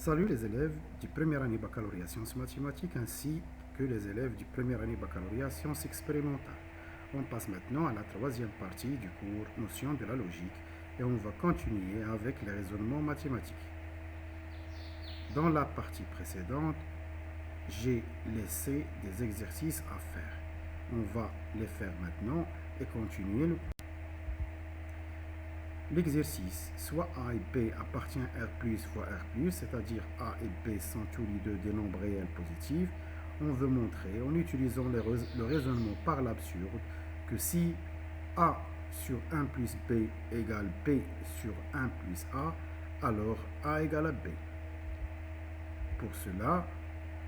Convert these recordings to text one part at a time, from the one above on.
Salut les élèves du première année baccalauréat sciences mathématiques ainsi que les élèves du première année baccalauréat sciences expérimentales. On passe maintenant à la troisième partie du cours Notions de la logique et on va continuer avec les raisonnements mathématiques. Dans la partie précédente, j'ai laissé des exercices à faire. On va les faire maintenant et continuer le cours. L'exercice, soit A et B appartient à R plus fois R c'est-à-dire A et B sont tous les deux des nombres réels positifs, on veut montrer, en utilisant le raisonnement par l'absurde, que si A sur 1 plus B égale B sur 1 plus A, alors A égale à B. Pour cela,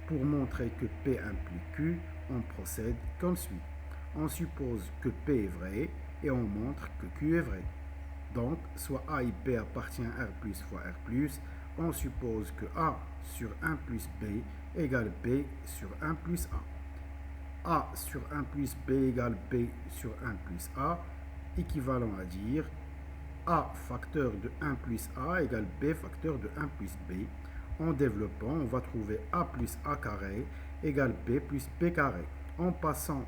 pour montrer que P implique Q, on procède comme suit. On suppose que P est vrai et on montre que Q est vrai. Donc, soit A et B appartient à R plus fois R+, on suppose que A sur 1 plus B égale B sur 1 plus A. A sur 1 plus B égale B sur 1 plus A, équivalent à dire A facteur de 1 plus A égale B facteur de 1 plus B. En développant, on va trouver A plus A carré égale B plus B carré. En passant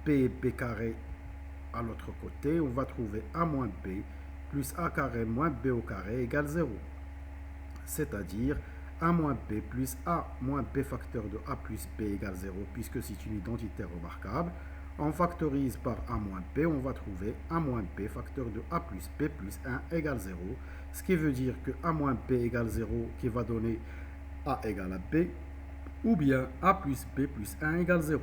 B et B carré à l'autre côté, on va trouver A moins B plus A carré moins B au carré égale 0. C'est-à-dire A moins B plus A moins B facteur de A plus B égale 0, puisque c'est une identité remarquable. On factorise par A moins B, on va trouver A moins B facteur de A plus B plus 1 égale 0, ce qui veut dire que A moins B égale 0 qui va donner A égale à B, ou bien A plus B plus 1 égale 0.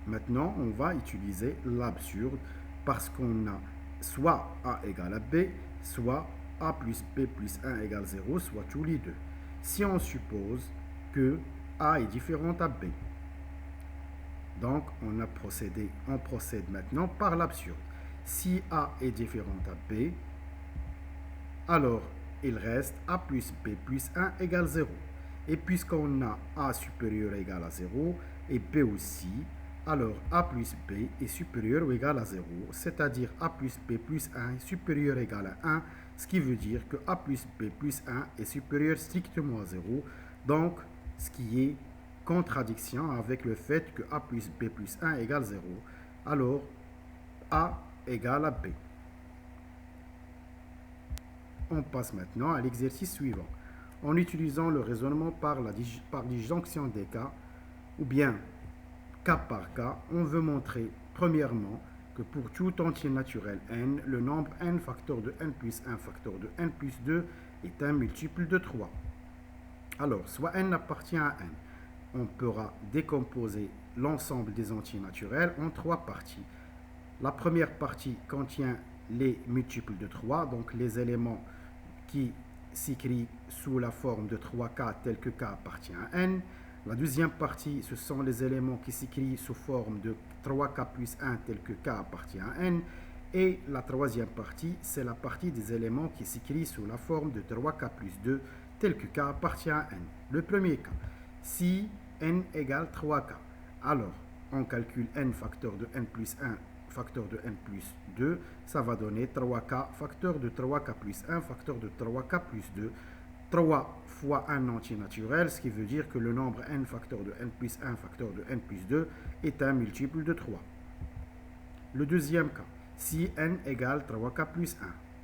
Maintenant, on va utiliser l'absurde parce qu'on a soit A égale à B, soit A plus B plus 1 égale 0, soit tous les deux. Si on suppose que A est différent à B, donc on procède maintenant par l'absurde. Si A est différent à B, alors il reste A plus B plus 1 égale 0. Et puisqu'on a A supérieur ou égal à 0 et B aussi, alors A plus B est supérieur ou égal à 0, c'est-à-dire A plus B plus 1 est supérieur ou égal à 1, ce qui veut dire que A plus B plus 1 est supérieur strictement à 0, donc ce qui est contradiction avec le fait que A plus B plus 1 égale 0, alors A égale à B. On passe maintenant à l'exercice suivant. En utilisant le raisonnement par disjonction des cas, ou bien cas par cas, on veut montrer premièrement que pour tout entier naturel n, le nombre n facteur de n plus 1 facteur de n plus 2 est un multiple de 3. Alors, soit n appartient à n, on pourra décomposer l'ensemble des entiers naturels en trois parties. La première partie contient les multiples de 3, donc les éléments qui s'écrit sous la forme de 3K tel que K appartient à N. La deuxième partie, ce sont les éléments qui s'écrivent sous forme de 3K plus 1 tel que K appartient à N. Et la troisième partie, c'est la partie des éléments qui s'écrivent sous la forme de 3K plus 2 tel que K appartient à N. Le premier cas, si N égale 3K, alors on calcule N facteur de N plus 1 facteur de n plus 2, ça va donner 3k facteur de 3k plus 1 facteur de 3k plus 2, 3 fois un entier naturel, ce qui veut dire que le nombre n facteur de n plus 1 facteur de n plus 2 est un multiple de 3. Le deuxième cas, si n égale 3k plus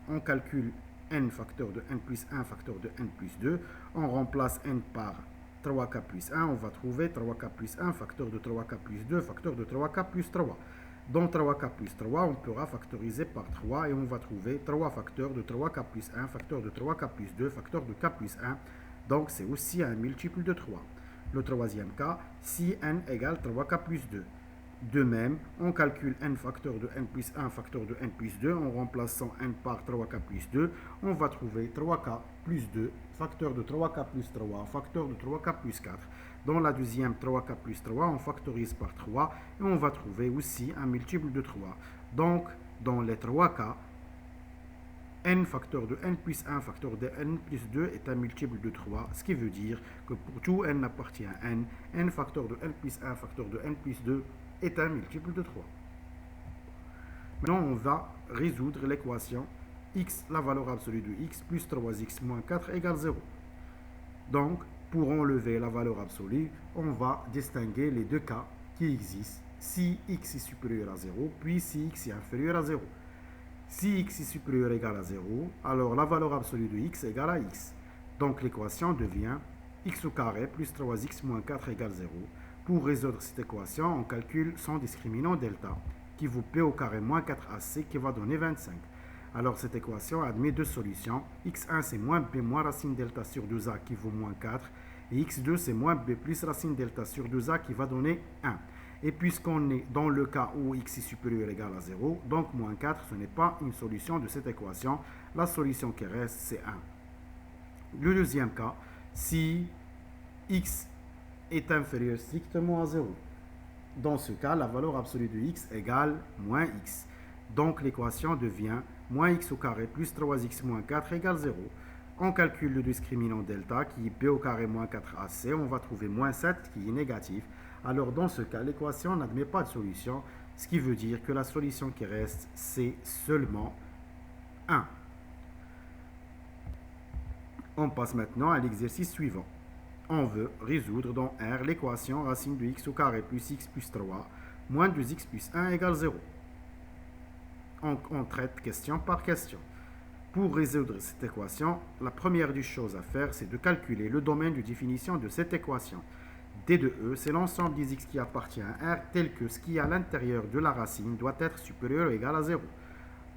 1, on calcule n facteur de n plus 1 facteur de n plus 2, on remplace n par 3k plus 1, on va trouver 3k plus 1 facteur de 3k plus 2 facteur de 3k plus 3. Dans 3k plus 3, on pourra factoriser par 3 et on va trouver 3 facteurs de 3k plus 1, facteur de 3k plus 2, facteur de k plus 1. Donc c'est aussi un multiple de 3. Le troisième cas, si n égale 3k plus 2. De même, on calcule n facteur de n plus 1 facteur de n plus 2 en remplaçant n par 3k plus 2. On va trouver 3k plus 2, facteur de 3k plus 3, facteur de 3k plus 4. Dans la deuxième 3k plus 3, on factorise par 3 et on va trouver aussi un multiple de 3. Donc, dans les 3 cas, n facteur de n plus 1 facteur de n plus 2 est un multiple de 3, ce qui veut dire que pour tout n appartient à n, n facteur de n plus 1 facteur de n plus 2 est un multiple de 3. Maintenant, on va résoudre l'équation x, la valeur absolue de x, plus 3x moins 4 égale 0. Donc, pour enlever la valeur absolue, on va distinguer les deux cas qui existent. Si x est supérieur à 0, puis si x est inférieur à 0. Si x est supérieur ou égal à 0, alors la valeur absolue de x est égale à x. Donc l'équation devient x au carré plus 3x moins 4 égale 0. Pour résoudre cette équation, on calcule son discriminant delta, qui vaut p au carré moins 4ac, qui va donner 25. Alors cette équation admet deux solutions. x1 c'est moins b moins racine delta sur 2a qui vaut moins 4. Et x2 c'est moins b plus racine delta sur 2a qui va donner 1. Et puisqu'on est dans le cas où x est supérieur ou égal à 0, donc moins 4, ce n'est pas une solution de cette équation. La solution qui reste, c'est 1. Le deuxième cas, si x est inférieur strictement à 0. Dans ce cas, la valeur absolue de x égale moins x. Donc l'équation devient moins x au carré plus 3x moins 4 égale 0. On calcule le discriminant delta qui est b au carré moins 4ac. On va trouver moins 7 qui est négatif. Alors dans ce cas, l'équation n'admet pas de solution, ce qui veut dire que la solution qui reste, c'est seulement 1. On passe maintenant à l'exercice suivant. On veut résoudre dans R l'équation racine de x au carré plus x plus 3 moins 2x plus 1 égale 0. On traite question par question. Pour résoudre cette équation, la première des choses à faire, c'est de calculer le domaine de définition de cette équation. D de E, c'est l'ensemble des x qui appartient à R tel que ce qui est à l'intérieur de la racine doit être supérieur ou égal à 0.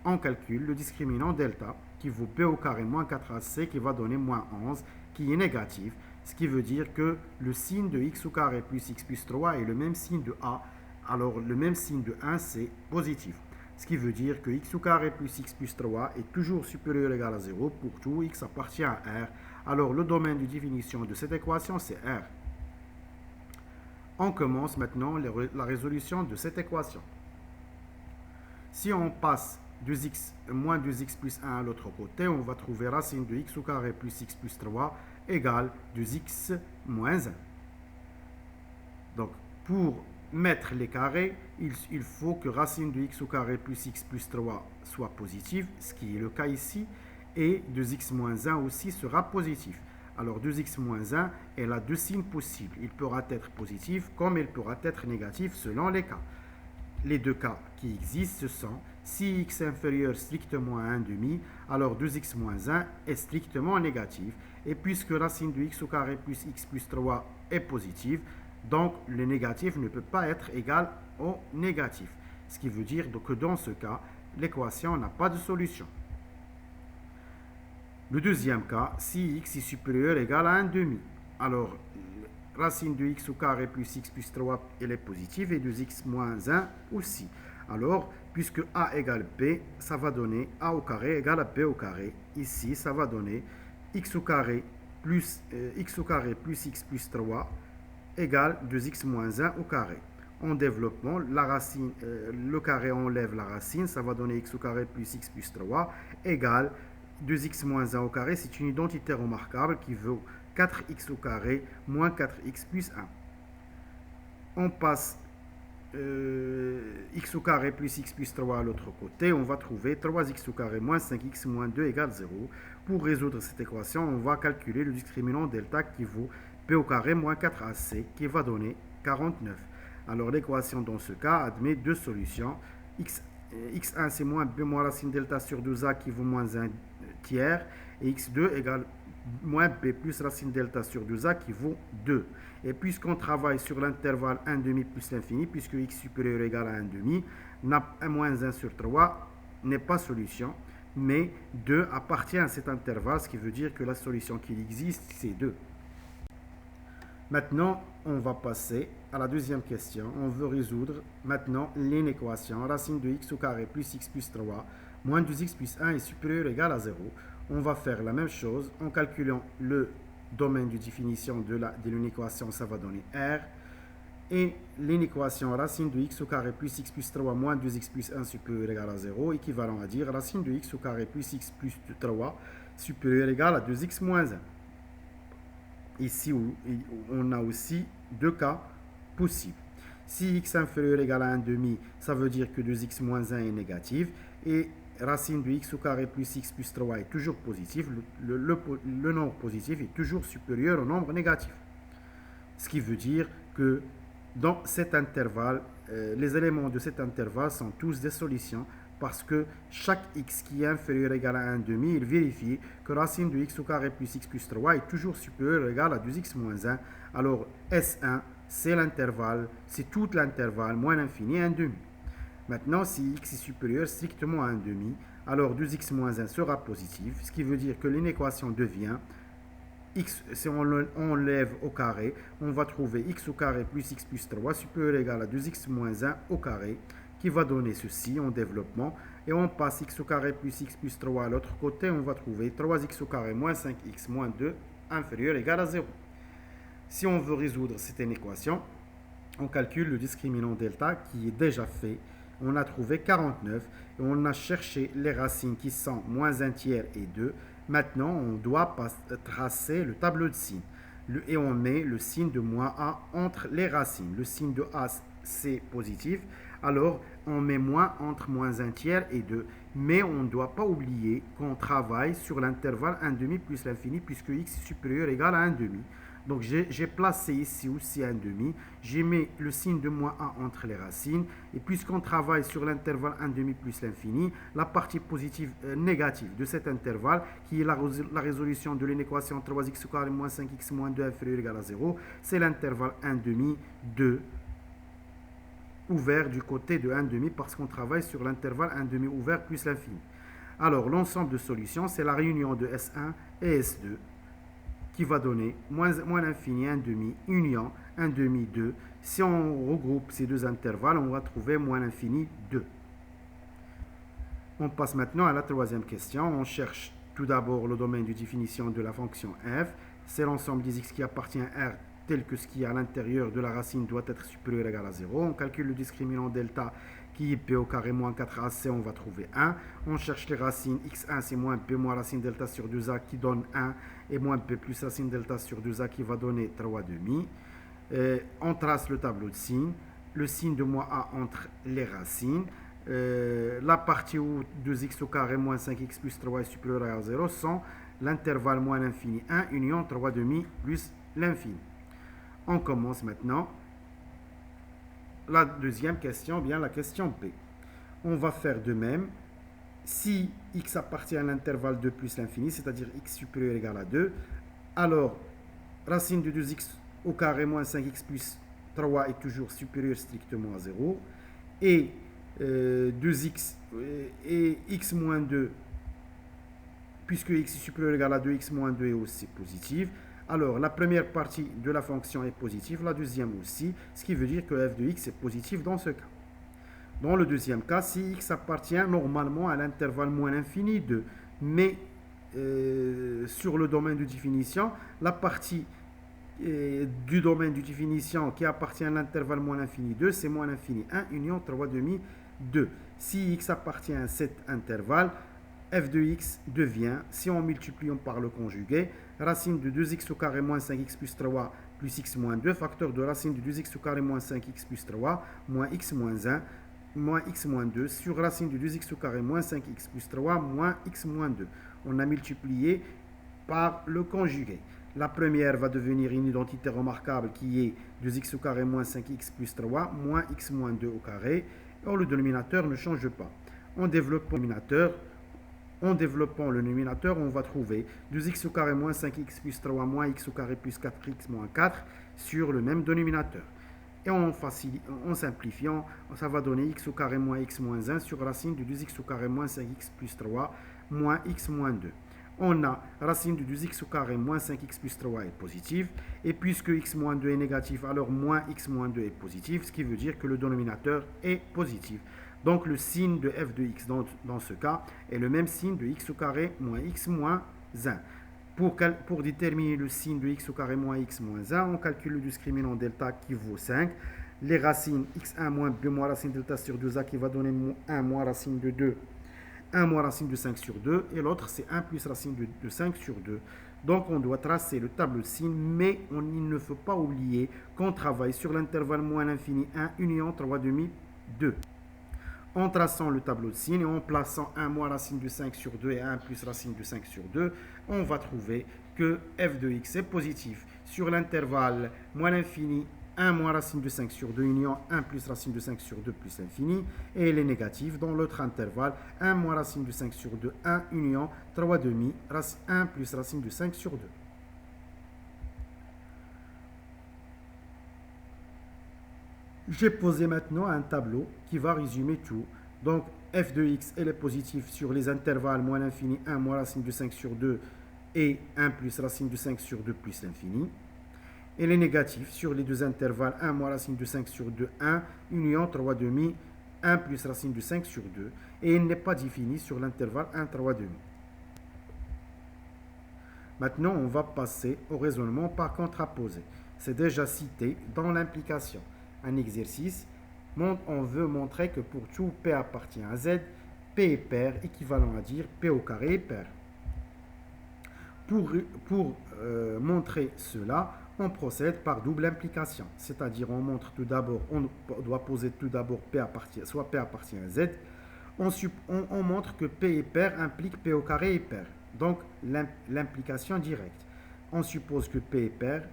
On calcule le discriminant delta qui vaut b au carré moins 4ac qui va donner moins 11 qui est négatif, ce qui veut dire que le signe de x au carré plus x plus 3 est le même signe de a, alors le même signe de 1 c'est positif. Ce qui veut dire que x au carré plus x plus 3 est toujours supérieur ou égal à 0 pour tout x appartient à R. Alors le domaine de définition de cette équation c'est R. On commence maintenant la résolution de cette équation. Si on passe moins 2x plus 1 à l'autre côté, on va trouver racine de x au carré plus x plus 3 égale 2x moins 1. Donc, pour mettre les carrés, il faut que racine de x au carré plus x plus 3 soit positive, ce qui est le cas ici, et 2x moins 1 aussi sera positif. Alors 2x moins 1, elle a deux signes possibles. Il pourra être positif comme il pourra être négatif selon les cas. Les deux cas qui existent, ce sont si x est inférieur strictement à 1,5, alors 2x moins 1 est strictement négatif. Et puisque racine de x au carré plus x plus 3 est positive, donc le négatif ne peut pas être égal au négatif. Ce qui veut dire que dans ce cas, l'équation n'a pas de solution. Le deuxième cas, si x est supérieur ou égal à 1,5. Alors, racine de x au carré plus x plus 3, elle est positive et 2x moins 1 aussi. Alors, puisque a égale b, ça va donner a au carré égale à b au carré. Ici, ça va donner x au carré plus x plus 3 égale 2x moins 1 au carré. En développement, la racine, le carré enlève la racine, ça va donner x au carré plus x plus 3 égale 2x moins 1 au carré. C'est une identité remarquable qui vaut 4x au carré moins 4x plus 1. On passe x au carré plus x plus 3 à l'autre côté. On va trouver 3x au carré moins 5x moins 2 égale 0. Pour résoudre cette équation, on va calculer le discriminant delta qui vaut p au carré moins 4ac qui va donner 49. Alors l'équation dans ce cas admet deux solutions. x1 c'est moins b moins racine delta sur 2a qui vaut moins 1 tiers et x2 égale moins b plus racine delta sur 2a qui vaut 2. Et puisqu'on travaille sur l'intervalle 1,5 plus l'infini, puisque x supérieur ou égal à 1,5, moins 1 sur 3 n'est pas solution, mais 2 appartient à cet intervalle, ce qui veut dire que la solution qui existe, c'est 2. Maintenant, on va passer à la deuxième question. On veut résoudre maintenant l'inéquation racine de x au carré plus x plus 3 moins 2x plus 1 est supérieur ou égal à 0. On va faire la même chose en calculant le domaine de définition de l'inéquation, ça va donner R. Et l'inéquation racine de x au carré plus x plus 3 moins 2x plus 1 supérieur ou égal à 0, équivalent à dire racine de x au carré plus x plus 3 supérieur ou égal à 2x moins 1. Ici, on a aussi deux cas possibles. Si x inférieur ou égal à 1,5, ça veut dire que 2x moins 1 est négatif. Et racine de x au carré plus x plus 3 est toujours positif, le nombre positif est toujours supérieur au nombre négatif. Ce qui veut dire que dans cet intervalle, les éléments de cet intervalle sont tous des solutions parce que chaque x qui est inférieur ou égal à 1,5, il vérifie que racine de x au carré plus x plus 3 est toujours supérieur ou égal à 2x moins 1. Alors S1, c'est l'intervalle, c'est tout l'intervalle, moins l'infini, 1,5. Maintenant, si x est supérieur strictement à 1,5, alors 2x moins 1 sera positif, ce qui veut dire que l'équation devient x, si on l'enlève au carré, on va trouver x au carré plus x plus 3 supérieur ou égal à 2x moins 1 au carré, qui va donner ceci en développement. Et on passe x au carré plus x plus 3 à l'autre côté, on va trouver 3x au carré moins 5x moins 2 inférieur ou égal à 0. Si on veut résoudre cette équation, on calcule le discriminant delta qui est déjà fait. On a trouvé 49 et on a cherché les racines qui sont moins 1 tiers et 2. Maintenant, on doit tracer le tableau de signes. Et on met le signe de moins a entre les racines. Le signe de a, c'est positif. Alors, on met moins entre moins 1 tiers et 2. Mais on ne doit pas oublier qu'on travaille sur l'intervalle 1,5 plus l'infini puisque x est supérieur ou égal à 1,5. Donc, j'ai placé ici aussi 1,5. J'ai mis le signe de moins a entre les racines. Et puisqu'on travaille sur l'intervalle 1,5 plus l'infini, la partie positive négative de cet intervalle, qui est la résolution de l'équation 3x au carré moins 5x moins 2 inférieur ou égal à 0, c'est l'intervalle 1,5, 2, ouvert du côté de 1,5 parce qu'on travaille sur l'intervalle 1,5 ouvert plus l'infini. Alors, l'ensemble de solutions, c'est la réunion de S1 et S2 qui va donner moins l'infini 1,5 union 1,5 2. Si on regroupe ces deux intervalles, on va trouver moins l'infini 2. On passe maintenant à la troisième question. On cherche tout d'abord le domaine de définition de la fonction f. C'est l'ensemble des x qui appartient à R tel que ce qui est à l'intérieur de la racine doit être supérieur ou égal à 0. On calcule le discriminant delta qui est p au carré moins 4ac, on va trouver 1. On cherche les racines, x1 c'est moins p moins racine delta sur 2a qui donne 1 et moins p plus racine delta sur 2a qui va donner 3,5. On trace le tableau de signes, le signe de moins a entre les racines. La partie où 2x au carré moins 5x plus 3 est supérieur à 0 sont l'intervalle moins l'infini 1 union 3,5 plus l'infini. On commence maintenant la deuxième question, bien la question P. On va faire de même. Si x appartient à l'intervalle 2 plus l'infini, c'est-à-dire x supérieur ou égal à 2, alors racine de 2x au carré moins 5x plus 3 est toujours supérieur strictement à 0. Et 2x et x moins 2, puisque x est supérieur ou égal à 2, x moins 2 est aussi positif. Alors, la première partie de la fonction est positive, la deuxième aussi, ce qui veut dire que f de x est positif dans ce cas. Dans le deuxième cas, si x appartient normalement à l'intervalle moins l'infini 2, mais sur le domaine de définition, la partie du domaine de définition qui appartient à l'intervalle moins l'infini 2, c'est moins l'infini 1 union 3,5 2. Si x appartient à cet intervalle, f de x devient, si on multiplie par le conjugué, racine de 2x au carré moins 5x plus 3 plus x moins 2, facteur de racine de 2x au carré moins 5x plus 3 moins x moins 1 moins x moins 2 sur racine de 2x au carré moins 5x plus 3 moins x moins 2. On a multiplié par le conjugué. La première va devenir une identité remarquable qui est 2x au carré moins 5x plus 3 moins x moins 2 au carré. Or, le dénominateur ne change pas. En développant le dénominateur, on va trouver 2x au carré moins 5x plus 3 moins x au carré plus 4x moins 4 sur le même dénominateur. Et en simplifiant, ça va donner x au carré moins x moins 1 sur racine de 2x au carré moins 5x plus 3 moins x moins 2. On a racine de 2x au carré moins 5x plus 3 est positive. Et puisque x moins 2 est négatif, alors moins x moins 2 est positif, ce qui veut dire que le dénominateur est positif. Donc le signe de f de x dans ce cas est le même signe de x au carré moins x moins 1. Pour déterminer le signe de x au carré moins x moins 1, on calcule le discriminant delta qui vaut 5. Les racines x1 moins b moins racine delta sur 2a qui va donner 1 moins racine de 2, 1 moins racine de 5 sur 2. Et l'autre c'est 1 plus racine de 5 sur 2. Donc on doit tracer le tableau de signes, mais il ne faut pas oublier qu'on travaille sur l'intervalle moins l'infini 1 union 3,5 2. En traçant le tableau de signes et en plaçant 1 moins racine de 5 sur 2 et 1 plus racine de 5 sur 2, on va trouver que f de x est positif sur l'intervalle moins l'infini 1 moins racine de 5 sur 2 union 1 plus racine de 5 sur 2 plus l'infini, et elle est négative dans l'autre intervalle 1 moins racine de 5 sur 2 1 union 3 demi 1 plus racine de 5 sur 2. J'ai posé maintenant un tableau qui va résumer tout. Donc f de x elle est positive sur les intervalles moins l'infini 1 moins racine de 5 sur 2 et 1 plus racine de 5 sur 2 plus l'infini. Elle est négative sur les deux intervalles 1 moins racine de 5 sur 2 1 union 3 demi 1 plus racine de 5 sur 2, et elle n'est pas définie sur l'intervalle 1 3 demi. Maintenant on va passer au raisonnement par contraposé. C'est déjà cité dans l'implication. Un exercice, on veut montrer que pour tout P appartient à Z, P est pair, équivalent à dire P au carré est pair. Pour montrer cela, on procède par double implication, c'est-à-dire on doit poser tout d'abord P appartient à Z, on montre que P est pair implique P au carré est pair, donc l'implication directe. On suppose que P est pair,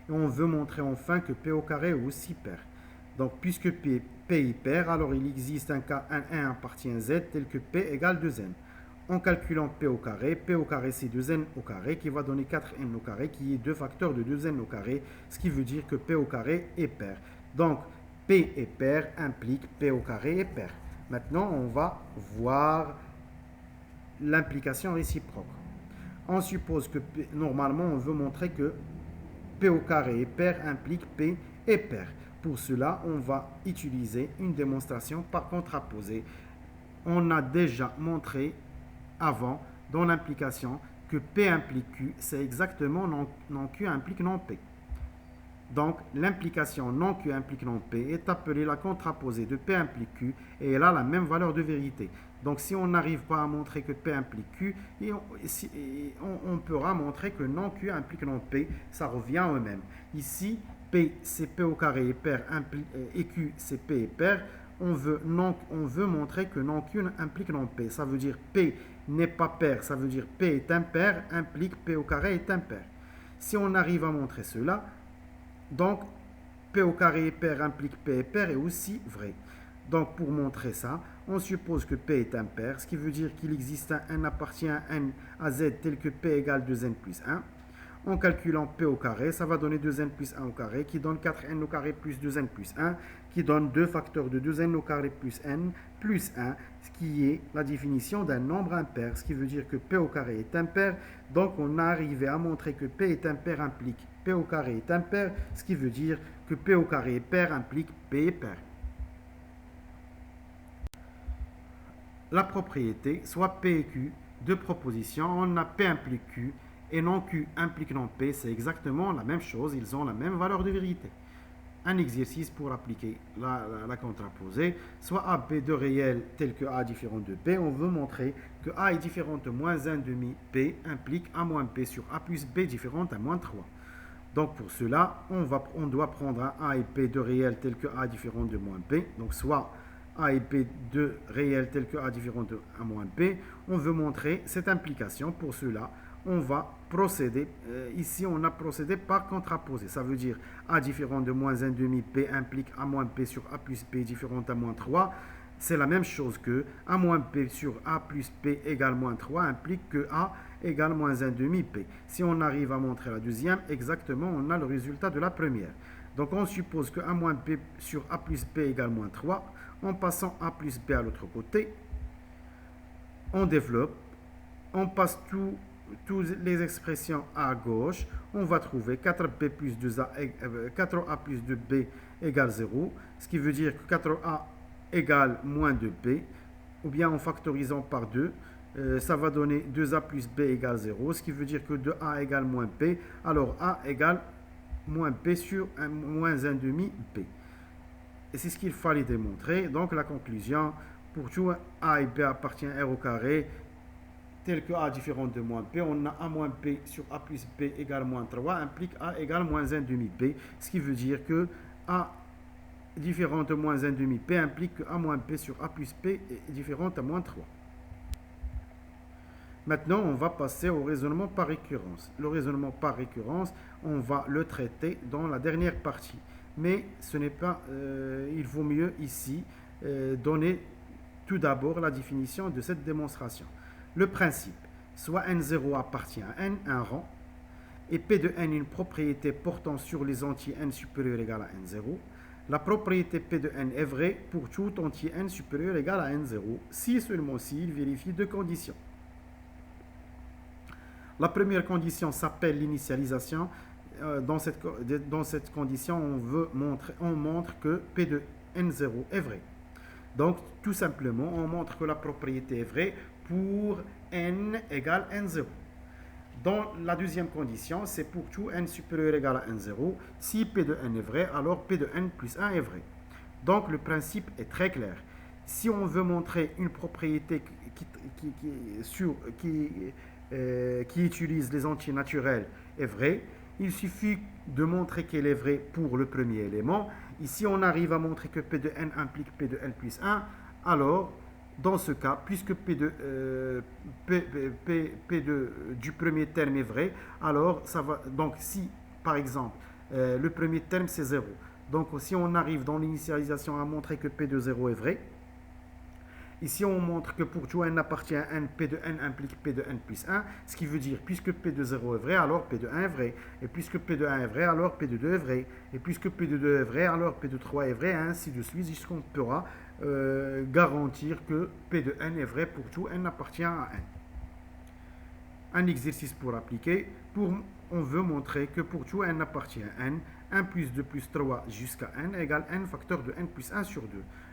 et on veut montrer enfin que P au carré est aussi pair. Donc puisque P est pair, alors il existe un cas 1 appartient à Z tel que P égale 2n. En calculant P au carré c'est 2n au carré qui va donner 4n au carré qui est 2 facteurs de 2n au carré, ce qui veut dire que P au carré est pair. Donc P est pair implique P au carré est pair. Maintenant on va voir l'implication réciproque. On suppose que normalement on veut montrer que P au carré est pair implique P est pair. Pour cela, on va utiliser une démonstration par contraposé. On a déjà montré avant, dans l'implication, que P implique Q, c'est exactement non Q implique non P. Donc, l'implication non Q implique non P est appelée la contraposée de P implique Q et elle a la même valeur de vérité. Donc, si on n'arrive pas à montrer que P implique Q, on pourra montrer que non Q implique non P, ça revient au même. Ici, P c'est P au carré est pair et Q c'est P est pair. On veut montrer que non Q implique non P. Ça veut dire P n'est pas pair, ça veut dire P est impair, implique P au carré est impair. Si on arrive à montrer cela, donc P au carré est pair implique P est pair est aussi vrai. Donc pour montrer ça, on suppose que P est impair, ce qui veut dire qu'il existe un n appartient à n à Z tel que P égale 2n plus 1. En calculant P au carré, ça va donner 2n plus 1 au carré, qui donne 4n au carré plus 2n plus 1, qui donne 2 facteurs de 2n au carré plus n plus 1, ce qui est la définition d'un nombre impair, ce qui veut dire que P au carré est impair. Donc on a arrivé à montrer que P est impair implique P au carré est impair, ce qui veut dire que P au carré est pair implique P est pair. La propriété, soit P et Q, deux propositions, on a P implique Q, et non Q implique non P, c'est exactement la même chose, ils ont la même valeur de vérité. Un exercice pour appliquer la contraposée, soit AB de réel tel que A différent de P, on veut montrer que A est différent de moins 1 demi P implique A moins P sur A plus B différent à moins 3. Donc pour cela, on doit prendre un A et P de réel tel que A différent de moins P, donc soit A et P de réel tel que A différent de A moins P. On veut montrer cette implication. Pour cela, on va procéder. Ici, on a procédé par contraposé. Ça veut dire A différent de moins 1 demi P implique A moins P sur A plus P différent à moins 3. C'est la même chose que A moins P sur A plus P égale moins 3 implique que A égale moins 1 demi P. Si on arrive à montrer la deuxième, exactement, on a le résultat de la première. Donc on suppose que A moins P sur A plus P égale moins 3. En passant A plus B à l'autre côté, on développe, on passe toutes les expressions à gauche, on va trouver 4B plus 2A, 4A plus 2B égale 0, ce qui veut dire que 4A égale moins 2B, ou bien en factorisant par 2, ça va donner 2A plus B égale 0, ce qui veut dire que 2A égale moins P, alors A égale moins P sur moins 1 demi P. Et c'est ce qu'il fallait démontrer. Donc la conclusion, pour tout A et B appartient à R au carré, tel que A différent de moins P, on a A moins P sur A plus P égale moins 3, implique A égale moins 1 demi P, ce qui veut dire que A différente de moins 1 demi P implique que A moins P sur A plus P est différente à moins 3. Maintenant, on va passer au raisonnement par récurrence. Le raisonnement par récurrence, on va le traiter dans la dernière partie. Mais ce n'est pas, il vaut mieux ici donner tout d'abord la définition de cette démonstration. Le principe, soit n0 appartient à n, un rang, et P de n une propriété portant sur les entiers n supérieur ou égal à n0. La propriété P de n est vraie pour tout entier n supérieur ou égal à n0, si seulement si il vérifie deux conditions. La première condition s'appelle l'initialisation. Dans cette condition, on montre que P de n0 est vrai. Donc, tout simplement, on montre que la propriété est vraie pour n égale n0. Dans la deuxième condition, c'est pour tout n supérieur ou égal à n0. Si P de n est vrai, alors P de n plus 1 est vrai. Donc, le principe est très clair. Si on veut montrer une propriété qui utilise les entiers naturels est vraie, il suffit de montrer qu'elle est vraie pour le premier élément. Ici, on arrive à montrer que P de n implique P de n plus 1. Alors, dans ce cas, puisque du premier terme est vrai, alors ça va. Donc, si, par exemple, le premier terme c'est 0. Donc, si on arrive dans l'initialisation à montrer que P de 0 est vrai, ici, on montre que pour tout n appartient à n, P de n implique P de n plus 1, ce qui veut dire, puisque P de 0 est vrai, alors P de 1 est vrai. Et puisque P de 1 est vrai, alors P de 2 est vrai. Et puisque P de 2 est vrai, alors P de 3 est vrai, et ainsi de suite, jusqu'on pourra garantir que P de n est vrai pour tout n appartient à n. Un exercice pour appliquer. On veut montrer que pour tout n appartient à n, 1 plus 2 plus 3 jusqu'à n égale n facteur de n plus 1 sur 2.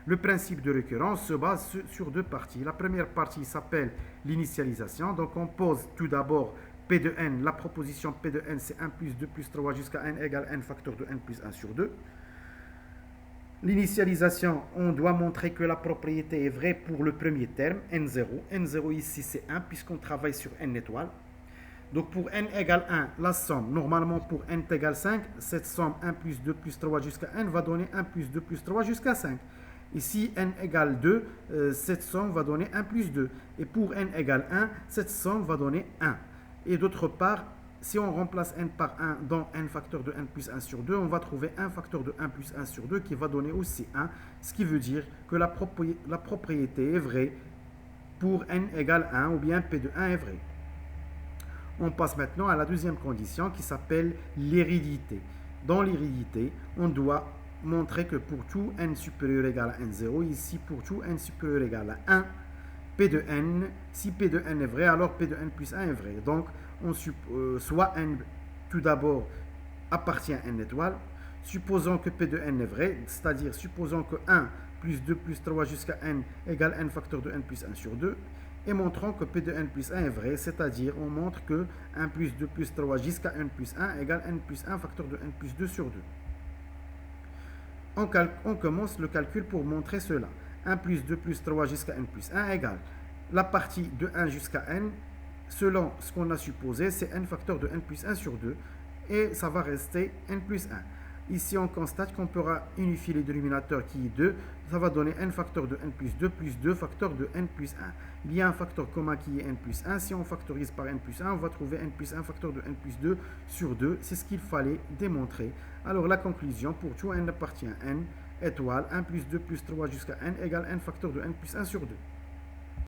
Le principe de récurrence se base sur deux parties. La première partie s'appelle l'initialisation. Donc on pose tout d'abord P de n. La proposition P de n, c'est 1 plus 2 plus 3 jusqu'à n égale n facteur de n plus 1 sur 2. L'initialisation, on doit montrer que la propriété est vraie pour le premier terme, n0. n0 ici, c'est 1 puisqu'on travaille sur n étoiles. Donc pour n égale 1, la somme, normalement pour n égale 5, cette somme 1 plus 2 plus 3 jusqu'à n va donner 1 plus 2 plus 3 jusqu'à 5. Ici, n égale 2, cette somme va donner 1 plus 2. Et pour n égale 1, cette somme va donner 1. Et d'autre part, si on remplace n par 1 dans n facteur de n plus 1 sur 2, on va trouver 1 facteur de 1 plus 1 sur 2 qui va donner aussi 1, ce qui veut dire que la propriété est vraie pour n égale 1 ou bien P de 1 est vrai. On passe maintenant à la deuxième condition qui s'appelle l'hérédité. Dans l'hérédité, on doit montrer que pour tout n supérieur ou égal à n0, ici pour tout n supérieur ou égal à 1, P de n, si P de n est vrai, alors P de n plus 1 est vrai. Donc, soit n tout d'abord appartient à n étoile, supposons que P de n est vrai, c'est-à-dire supposons que 1 plus 2 plus 3 jusqu'à n égale n facteur de n plus 1 sur 2, et montrons que P de n plus 1 est vrai, c'est-à-dire on montre que 1 plus 2 plus 3 jusqu'à n plus 1 égale n plus 1 facteur de n plus 2 sur 2. On commence le calcul pour montrer cela. 1 plus 2 plus 3 jusqu'à n plus 1 égale la partie de 1 jusqu'à n, selon ce qu'on a supposé, c'est n facteur de n plus 1 sur 2, et ça va rester n plus 1. Ici, on constate qu'on pourra unifier les dénominateurs qui est 2, ça va donner n facteur de n plus 2 facteur de n plus 1. Il y a un facteur commun qui est n plus 1, si on factorise par n plus 1, on va trouver n plus 1 facteur de n plus 2 sur 2, c'est ce qu'il fallait démontrer. Alors la conclusion, pour tout n appartient à n, étoile, 1 plus 2 plus 3 jusqu'à n égale n facteur de n plus 1 sur 2.